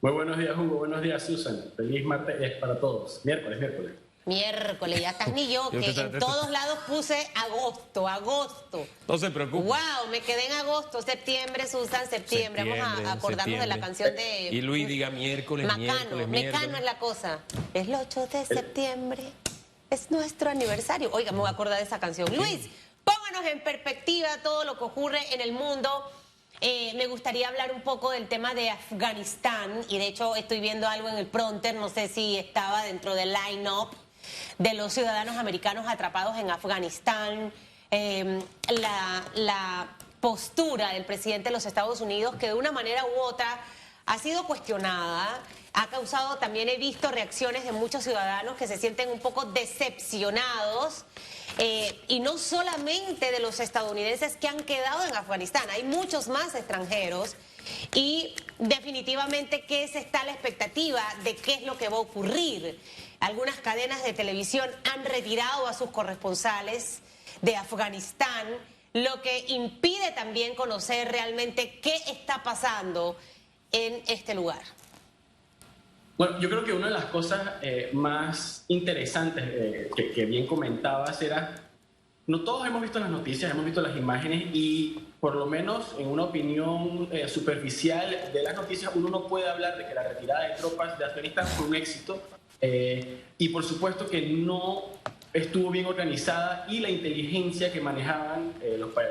Muy buenos días, Hugo. Buenos días, Susan. Feliz martes para todos. Miércoles. Miércoles, ya estás ni yo, Yo que en todos lados puse agosto. No se preocupe. Wow, me quedé en agosto, septiembre, Susan, septiembre. Vamos a acordarnos de la canción de Y Luis diga miércoles, Macano. Mecano es la cosa. Es el 8 de septiembre, es nuestro aniversario. Oiga, me voy a acordar de esa canción. Luis, pónganos en perspectiva todo lo que ocurre en el mundo. Me gustaría hablar un poco del tema de Afganistán, y de hecho estoy viendo algo en el prompter, no sé si estaba dentro del line-up de los ciudadanos americanos atrapados en Afganistán, la postura del presidente de los Estados Unidos, que de una manera u otra ha sido cuestionada, ha causado, también he visto reacciones de muchos ciudadanos que se sienten un poco decepcionados, y no solamente de los estadounidenses que han quedado en Afganistán, hay muchos más extranjeros, y definitivamente que se está a la expectativa de qué es lo que va a ocurrir. Algunas cadenas de televisión han retirado a sus corresponsales de Afganistán, lo que impide también conocer realmente qué está pasando en este lugar. Bueno, yo creo que una de las cosas más interesantes que bien comentabas era, no todos hemos visto las noticias, hemos visto las imágenes y por lo menos en una opinión superficial de las noticias uno no puede hablar de que la retirada de tropas de Afganistán fue un éxito, y por supuesto que no estuvo bien organizada y la inteligencia que manejaban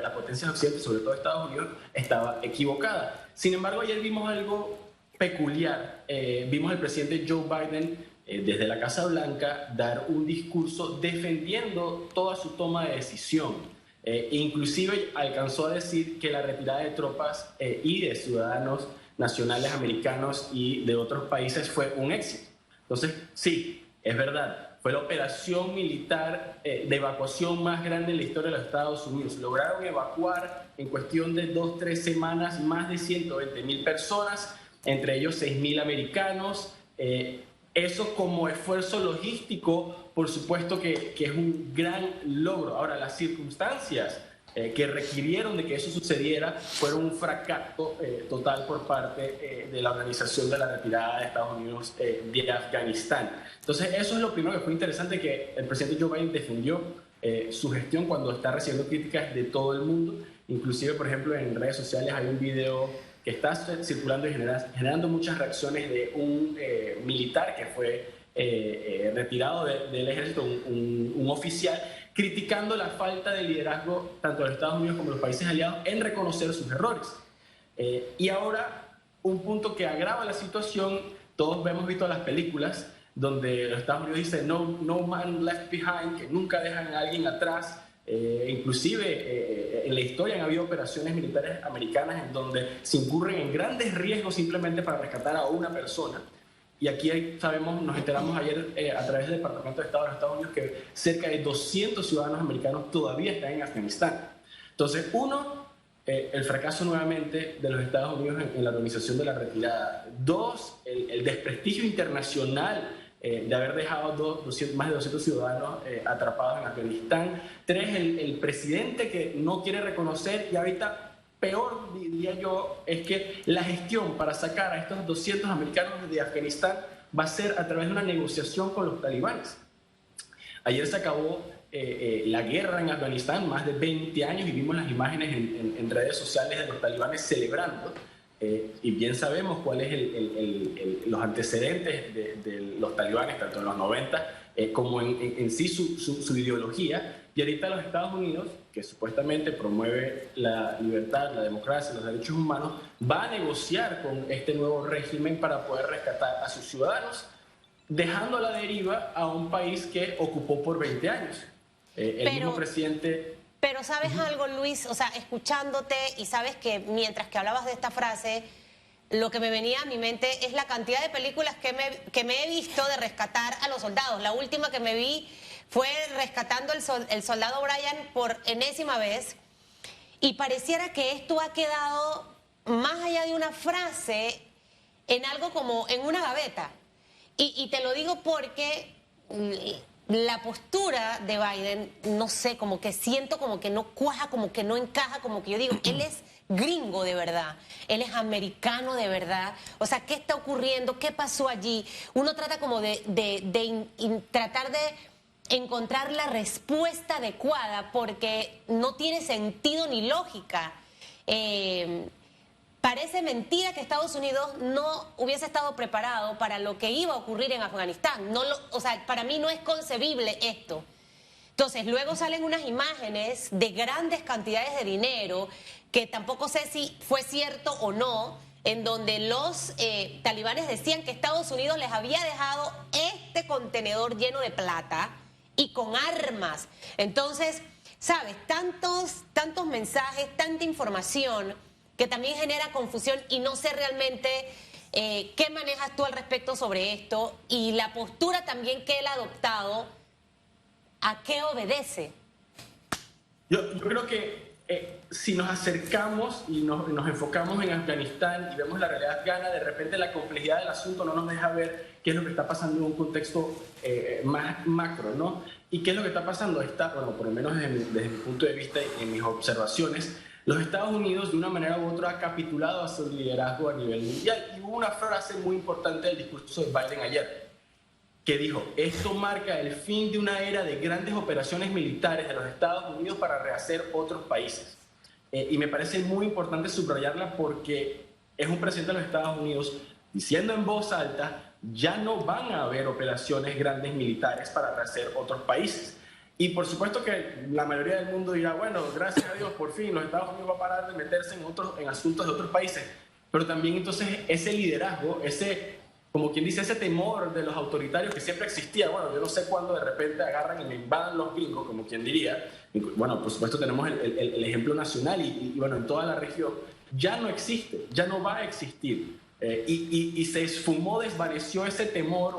las potencias occidentales, sobre todo Estados Unidos, estaba equivocada. Sin embargo, ayer vimos algo peculiar. Vimos al presidente Joe Biden desde la Casa Blanca dar un discurso defendiendo toda su toma de decisión. Inclusive alcanzó a decir que la retirada de tropas y de ciudadanos nacionales americanos y de otros países fue un éxito. Entonces, sí, es verdad, fue la operación militar de evacuación más grande en la historia de los Estados Unidos. Lograron evacuar en cuestión de 2-3 semanas más de 120,000 personas, entre ellos 6,000 americanos. Eso como esfuerzo logístico, por supuesto que es un gran logro. Ahora, las circunstancias que requirieron de que eso sucediera fueron un fracaso total por parte de la organización de la retirada de Estados Unidos de Afganistán. Entonces, eso es lo primero que fue interesante, que el presidente Joe Biden defendió su gestión cuando está recibiendo críticas de todo el mundo. Inclusive, por ejemplo, en redes sociales hay un video que está circulando y generando muchas reacciones de un militar que fue retirado del ejército, un oficial, criticando la falta de liderazgo tanto de los Estados Unidos como de los países aliados en reconocer sus errores. Y ahora, un punto que agrava la situación, todos hemos visto las películas donde los Estados Unidos dicen no man left behind, que nunca dejan a alguien atrás. Inclusive en la historia han habido operaciones militares americanas en donde se incurren en grandes riesgos simplemente para rescatar a una persona. Y aquí sabemos, nos enteramos ayer a través del Departamento de Estado de los Estados Unidos que cerca de 200 ciudadanos americanos todavía están en Afganistán. Entonces, el fracaso nuevamente de los Estados Unidos en la organización de la retirada. Dos, el desprestigio internacional de haber dejado más de 200 ciudadanos atrapados en Afganistán. Tres, el presidente que no quiere reconocer, y ahorita peor, diría yo, es que la gestión para sacar a estos 200 americanos de Afganistán va a ser a través de una negociación con los talibanes. Ayer se acabó la guerra en Afganistán, más de 20 años, y vimos las imágenes en redes sociales de los talibanes celebrando. Y bien sabemos cuáles los antecedentes de los talibanes, tanto en los 90 como en sí su ideología. Y ahorita los Estados Unidos, que supuestamente promueve la libertad, la democracia, los derechos humanos, va a negociar con este nuevo régimen para poder rescatar a sus ciudadanos, dejando a la deriva a un país que ocupó por 20 años. El mismo presidente... Pero ¿sabes algo, Luis? O sea, escuchándote, y sabes que mientras que hablabas de esta frase, lo que me venía a mi mente es la cantidad de películas que me he visto de rescatar a los soldados. La última que me vi fue rescatando el soldado Brian por enésima vez, y pareciera que esto ha quedado, más allá de una frase, en algo como en una gaveta. Y te lo digo porque la postura de Biden, no sé, como que siento como que no cuaja, como que no encaja, como que yo digo, él es gringo de verdad, él es americano de verdad. O sea, ¿qué está ocurriendo? ¿Qué pasó allí? Uno trata como de tratar de encontrar la respuesta adecuada porque no tiene sentido ni lógica. Parece mentira que Estados Unidos no hubiese estado preparado para lo que iba a ocurrir en Afganistán. O sea, para mí no es concebible esto. Entonces, luego salen unas imágenes de grandes cantidades de dinero, que tampoco sé si fue cierto o no, en donde los talibanes decían que Estados Unidos les había dejado este contenedor lleno de plata y con armas. Entonces, ¿sabes? Tantos mensajes, tanta información que también genera confusión y no sé realmente qué manejas tú al respecto sobre esto y la postura también que él ha adoptado, ¿a qué obedece? Yo creo que si nos acercamos y nos enfocamos en Afganistán y vemos la realidad afgana, de repente la complejidad del asunto no nos deja ver qué es lo que está pasando en un contexto más macro, ¿no? Y qué es lo que está pasando. Bueno, por lo menos desde mi punto de vista y en mis observaciones, los Estados Unidos de una manera u otra ha capitulado a su liderazgo a nivel mundial. Y hubo una frase muy importante del discurso de Biden ayer, que dijo: esto marca el fin de una era de grandes operaciones militares de los Estados Unidos para rehacer otros países. Y me parece muy importante subrayarla porque es un presidente de los Estados Unidos diciendo en voz alta: ya no van a haber operaciones grandes militares para rehacer otros países. Y por supuesto que la mayoría del mundo dirá: bueno, gracias a Dios, por fin los Estados Unidos va a parar de meterse en asuntos de otros países. Pero también entonces ese liderazgo, como quien dice, ese temor de los autoritarios que siempre existía. Bueno, yo no sé cuándo de repente agarran y me invadan los gringos, como quien diría. Bueno, por supuesto tenemos el ejemplo nacional y bueno, en toda la región ya no existe, ya no va a existir. Y se esfumó, desvaneció ese temor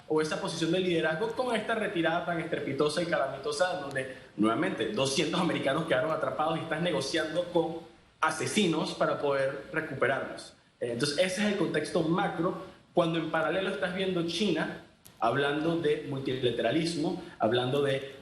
o esa posición de liderazgo con esta retirada tan estrepitosa y calamitosa, donde nuevamente 200 americanos quedaron atrapados y están negociando con asesinos para poder recuperarlos. Entonces ese es el contexto macro, cuando en paralelo estás viendo China hablando de multilateralismo, hablando de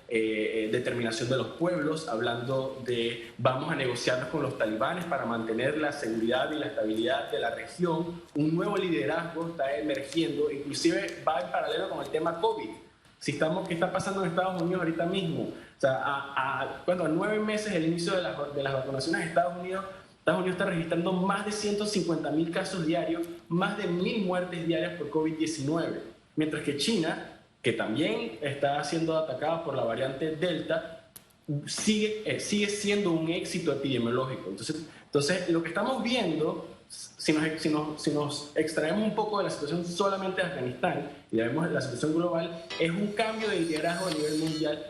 determinación de los pueblos, hablando de vamos a negociarnos con los talibanes para mantener la seguridad y la estabilidad de la región. Un nuevo liderazgo está emergiendo, inclusive va en paralelo con el tema COVID. ¿Qué está pasando en Estados Unidos ahorita mismo? O sea, a 9 meses del inicio de las vacunaciones de Estados Unidos está registrando más de 150,000 casos diarios, más de 1,000 muertes diarias por COVID-19, mientras que China, que también está siendo atacada por la variante Delta, sigue siendo un éxito epidemiológico. Entonces lo que estamos viendo, si nos extraemos un poco de la situación solamente de Afganistán y vemos la situación global, es un cambio de liderazgo a nivel mundial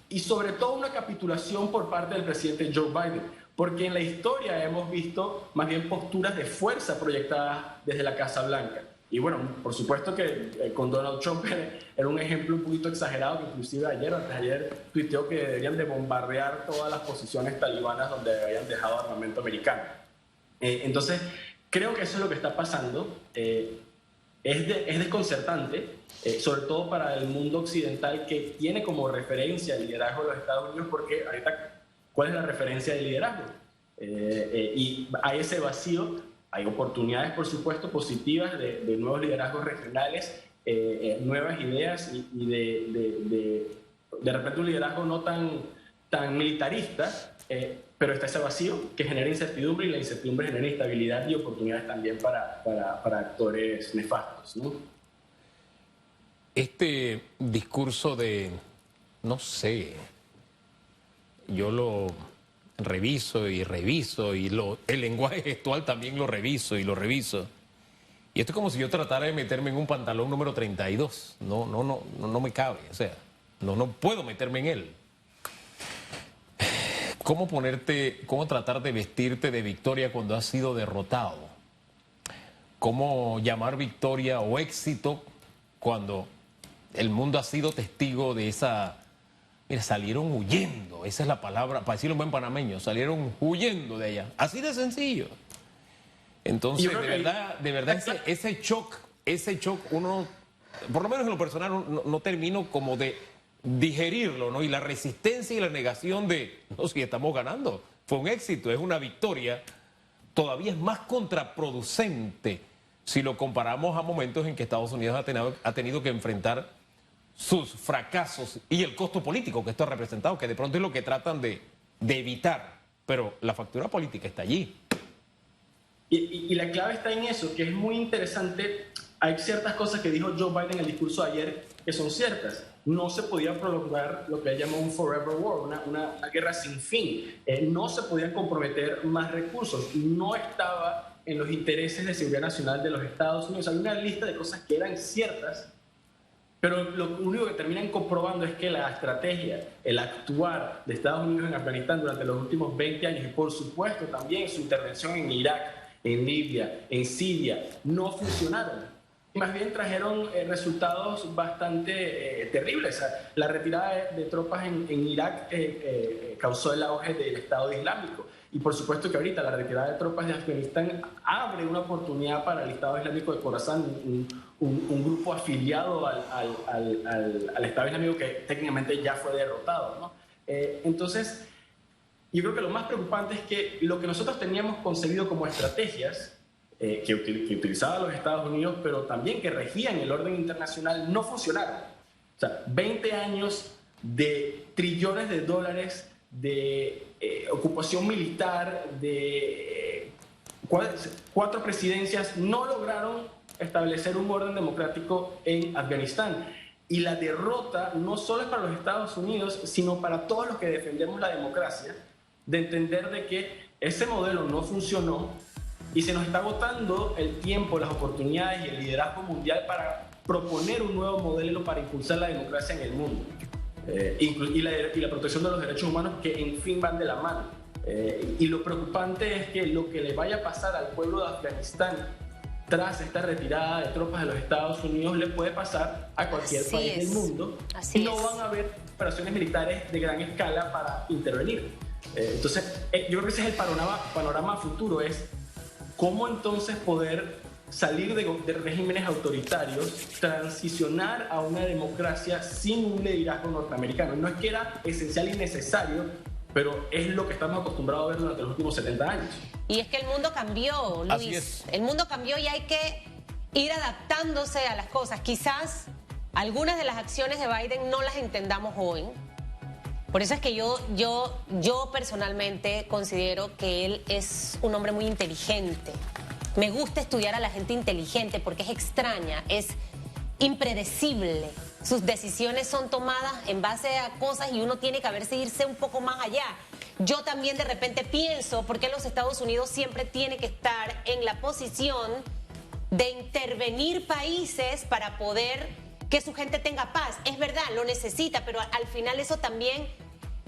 y sobre todo una capitulación por parte del presidente Joe Biden, porque en la historia hemos visto más bien posturas de fuerza proyectadas desde la Casa Blanca. Y bueno, por supuesto que con Donald Trump era un ejemplo un poquito exagerado, que inclusive antes de ayer tuiteó que deberían de bombardear todas las posiciones talibanas donde habían dejado armamento americano. Entonces, creo que eso es lo que está pasando. Es desconcertante, sobre todo para el mundo occidental, que tiene como referencia el liderazgo de los Estados Unidos, porque ahorita, ¿cuál es la referencia del liderazgo? Y hay ese vacío. Hay oportunidades, por supuesto, positivas de nuevos liderazgos regionales, nuevas ideas y de repente un liderazgo no tan militarista, pero está ese vacío que genera incertidumbre, y la incertidumbre genera instabilidad y oportunidades también para actores nefastos, ¿no? Este discurso no sé, yo lo reviso y el lenguaje gestual también lo reviso. Y esto es como si yo tratara de meterme en un pantalón número 32. No me cabe, o sea, no puedo meterme en él. ¿Cómo tratar de vestirte de victoria cuando has sido derrotado? ¿Cómo llamar victoria o éxito cuando el mundo ha sido testigo de esa... Mira, salieron huyendo, esa es la palabra, para decirlo en buen panameño, salieron huyendo de allá, así de sencillo. Entonces, de verdad, ese shock uno por lo menos en lo personal, no termino como de digerirlo, ¿no? Y la resistencia y la negación de, no, si estamos ganando, fue un éxito, es una victoria, todavía es más contraproducente si lo comparamos a momentos en que Estados Unidos ha tenido que enfrentar sus fracasos y el costo político que esto ha representado, que de pronto es lo que tratan de evitar, pero la factura política está allí. Y la clave está en eso, que es muy interesante. Hay ciertas cosas que dijo Joe Biden en el discurso de ayer que son ciertas. No se podía prolongar lo que él llamó un forever war, una guerra sin fin. No se podían comprometer más recursos. No estaba en los intereses de seguridad nacional de los Estados Unidos. Hay una lista de cosas que eran ciertas, pero lo único que terminan comprobando es que la estrategia, el actuar de Estados Unidos en Afganistán durante los últimos 20 años y por supuesto también su intervención en Irak, en Libia, en Siria, no funcionaron. Más bien trajeron resultados bastante terribles. O sea, la retirada de tropas en Irak causó el auge del Estado Islámico. Y por supuesto que ahorita la retirada de tropas de Afganistán abre una oportunidad para el Estado Islámico de Khorasan, un grupo afiliado al Estado Islámico que técnicamente ya fue derrotado, ¿no? Entonces, yo creo que lo más preocupante es que lo que nosotros teníamos concebido como estrategias que utilizaban los Estados Unidos, pero también que regían el orden internacional, no funcionaron. O sea, 20 años de trillones de dólares de ocupación militar, de 4 presidencias, no lograron establecer un orden democrático en Afganistán. Y la derrota no solo es para los Estados Unidos, sino para todos los que defendemos la democracia, de entender de que ese modelo no funcionó y se nos está agotando el tiempo, las oportunidades y el liderazgo mundial para proponer un nuevo modelo para impulsar la democracia en el mundo y la protección de los derechos humanos, que en fin van de la mano. Y lo preocupante es que lo que le vaya a pasar al pueblo de Afganistán tras esta retirada de tropas de los Estados Unidos le puede pasar a cualquier país del mundo. Y no van a haber operaciones militares de gran escala para intervenir. Entonces, yo creo que ese es el panorama futuro, es cómo entonces poder salir de regímenes autoritarios, transicionar a una democracia sin un liderazgo norteamericano. No es que era esencial y necesario, pero es lo que estamos acostumbrados a ver durante los últimos 70 años. Y es que el mundo cambió, Luis. El mundo cambió y hay que ir adaptándose a las cosas. Quizás algunas de las acciones de Biden no las entendamos hoy. Por eso es que yo personalmente considero que él es un hombre muy inteligente. Me gusta estudiar a la gente inteligente porque es extraña, es impredecible. Sus decisiones son tomadas en base a cosas y uno tiene que irse un poco más allá. Yo también de repente pienso por qué los Estados Unidos siempre tiene que estar en la posición de intervenir países para poder que su gente tenga paz. Es verdad, lo necesita, pero al final eso también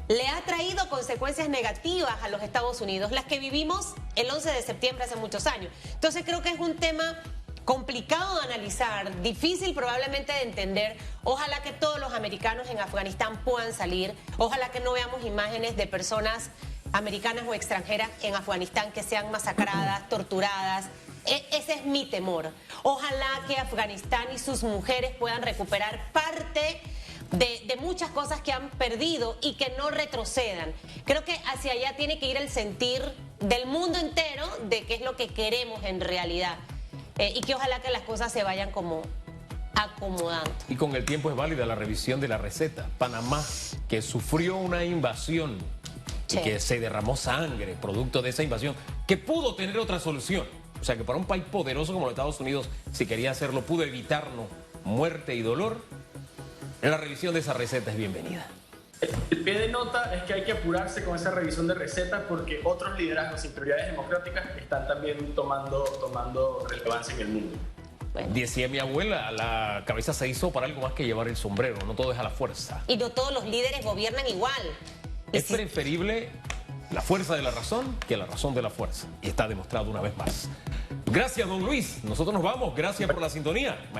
le ha traído consecuencias negativas a los Estados Unidos, las que vivimos el 11 de septiembre hace muchos años. Entonces creo que es un tema complicado de analizar, difícil probablemente de entender. Ojalá que todos los americanos en Afganistán puedan salir. Ojalá que no veamos imágenes de personas americanas o extranjeras en Afganistán que sean masacradas, torturadas. Ese es mi temor. Ojalá que Afganistán y sus mujeres puedan recuperar parte de muchas cosas que han perdido y que no retrocedan. Creo que hacia allá tiene que ir el sentir del mundo entero de qué es lo que queremos en realidad. Y que ojalá que las cosas se vayan como acomodando. Y con el tiempo es válida la revisión de la receta. Panamá, que sufrió una invasión y que se derramó sangre producto de esa invasión, que pudo tener otra solución. O sea que para un país poderoso como los Estados Unidos, si quería hacerlo, pudo evitarnos muerte y dolor. La revisión de esa receta es bienvenida. El pie de nota es que hay que apurarse con esa revisión de receta porque otros liderazgos y prioridades democráticas están también tomando relevancia en el mundo. Bueno. Decía mi abuela, la cabeza se hizo para algo más que llevar el sombrero, no todo es a la fuerza. Y no todos los líderes gobiernan igual. Es preferible la fuerza de la razón que la razón de la fuerza. Y está demostrado una vez más. Gracias, don Luis. Nosotros nos vamos. Gracias por la sintonía.